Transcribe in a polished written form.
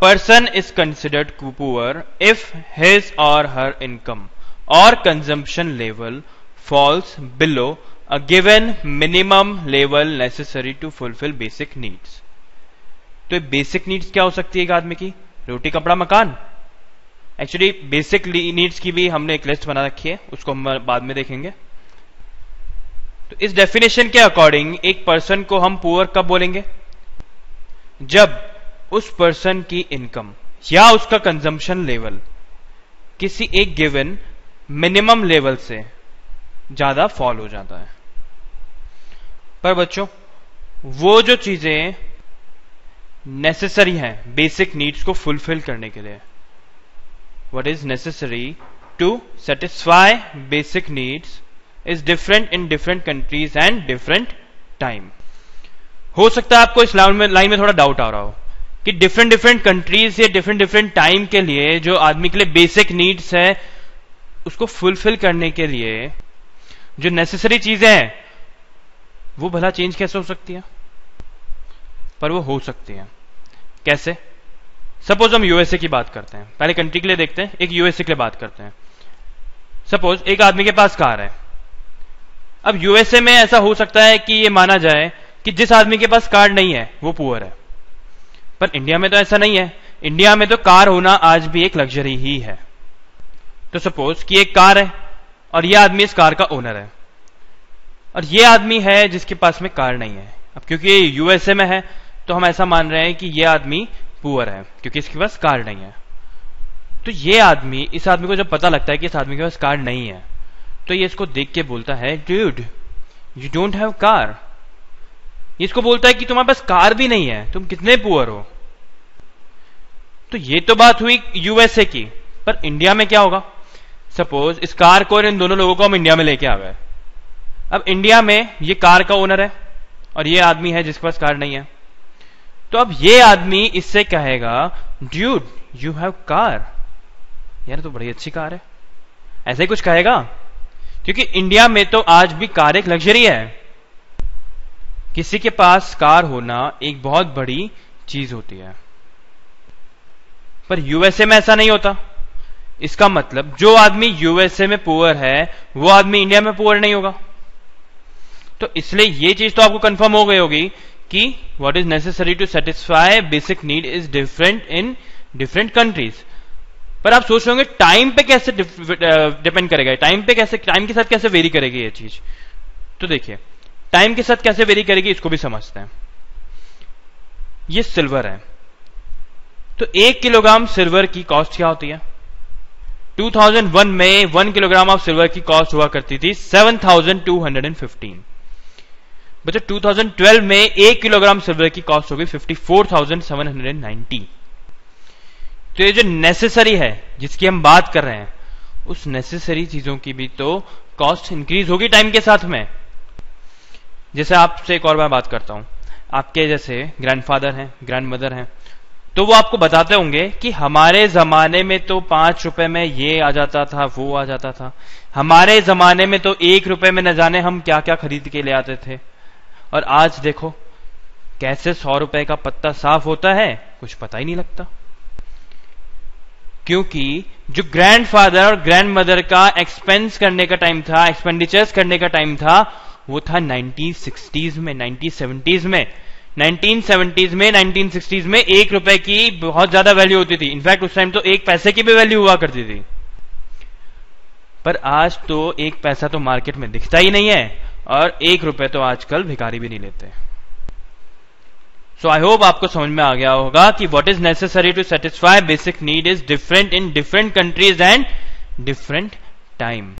Person is considered poor if his or her income or consumption level falls below a given minimum level necessary to fulfill basic needs. तो basic needs क्या हो सकती है एक आदमी की? रोटी कपड़ा मकान. एक्चुअली बेसिक नीड्स की भी हमने एक लिस्ट बना रखी है, उसको हम बाद में देखेंगे. तो इस डेफिनेशन के अकॉर्डिंग एक पर्सन को हम पुअर कब बोलेंगे? जब उस पर्सन की इनकम या उसका कंजम्पशन लेवल किसी एक गिवन मिनिमम लेवल से ज्यादा फॉल हो जाता है. पर बच्चों, वो जो चीजें नेसेसरी हैं बेसिक नीड्स को फुलफिल करने के लिए, what is necessary to satisfy basic needs is different in different countries and different time. हो सकता है आपको इस लाइन में थोड़ा डाउट आ रहा हो कि डिफरेंट कंट्रीज या डिफरेंट टाइम के लिए जो आदमी के लिए बेसिक नीड्स है उसको फुलफिल करने के लिए जो नेसेसरी चीजें हैं वो भला चेंज कैसे हो सकती है? पर वो हो सकती है. कैसे? सपोज हम यूएसए की बात करते हैं, पहले कंट्री के लिए देखते हैं, एक यूएसए के लिए बात करते हैं. सपोज एक आदमी के पास कार है. अब यूएसए में ऐसा हो सकता है कि ये माना जाए कि जिस आदमी के पास कार नहीं है वो पुअर है. पर इंडिया में तो ऐसा नहीं है. इंडिया में तो कार होना आज भी एक लग्जरी ही है. तो सपोज कि एक कार है और यह आदमी इस कार का ओनर है, और यह आदमी है जिसके पास में कार नहीं है. अब क्योंकि ये यूएसए में है तो हम ऐसा मान रहे हैं कि यह आदमी पुअर है क्योंकि इसके पास कार नहीं है. तो ये आदमी, इस आदमी को जब पता लगता है कि इस आदमी के पास कार नहीं है तो ये इसको देख के बोलता है, dude you don't have car. इसको बोलता है कि तुम्हारे पास कार भी नहीं है, तुम कितने पुअर हो. तो ये तो बात हुई यूएसए की. पर इंडिया में क्या होगा? सपोज इस कार को और इन दोनों लोगों को हम इंडिया में लेके आ गए. अब इंडिया में ये कार का ओनर है और ये आदमी है जिसके पास कार नहीं है. तो अब ये आदमी इससे कहेगा, ड्यूड यू हैव कार. यार तो बड़ी अच्छी कार है, ऐसा ही कुछ कहेगा. क्योंकि इंडिया में तो आज भी कार एक लग्जरी है. किसी के पास कार होना एक बहुत बड़ी चीज होती है. पर यूएसए में ऐसा नहीं होता. इसका मतलब जो आदमी यूएसए में पुअर है वो आदमी इंडिया में पुअर नहीं होगा. तो इसलिए ये चीज तो आपको कंफर्म हो गई होगी कि what is necessary to satisfy basic need is different in different countries. पर आप सोच रहे होंगे टाइम पे कैसे डिपेंड करेगा, टाइम के साथ कैसे वेरी करेगी ये चीज. तो देखिए, टाइम के साथ कैसे वेरी करेगी इसको भी समझते हैं. ये सिल्वर है, तो 1 किलोग्राम सिल्वर की कॉस्ट क्या होती है? 2001 में 1 किलोग्राम ऑफ सिल्वर की कॉस्ट हुआ करती थी 7,215. बच्चों 2012 में 1 किलोग्राम सिल्वर की कॉस्ट होगी 54,790. तो ये जो नेसेसरी है जिसकी हम बात कर रहे हैं, उस नेसेसरी चीजों की भी तो कॉस्ट इंक्रीज होगी टाइम के साथ में. जैसे आपसे एक और बात करता हूं, आपके जैसे ग्रैंडफादर हैं, ग्रैंडमदर हैं, तो वो आपको बताते होंगे कि हमारे जमाने में तो 5 रुपए में ये आ जाता था, वो आ जाता था. हमारे जमाने में तो 1 रुपए में न जाने हम क्या क्या खरीद के ले आते थे, और आज देखो कैसे 100 रुपए का पत्ता साफ होता है, कुछ पता ही नहीं लगता. क्योंकि जो ग्रैंडफादर और ग्रैंडमदर का एक्सपेंस करने का टाइम था, एक्सपेंडिचर्स करने का टाइम था, वो था 1960s में, 1970s में. 1970s में, 1960s में 1 रुपए की बहुत ज्यादा वैल्यू होती थी. इनफैक्ट उस टाइम तो 1 पैसे की भी वैल्यू हुआ करती थी. पर आज तो 1 पैसा तो मार्केट में दिखता ही नहीं है, और 1 रुपए तो आजकल भिखारी भी नहीं लेते. सो आई होप आपको समझ में आ गया होगा कि what is necessary to satisfy basic need is different in different countries and different time.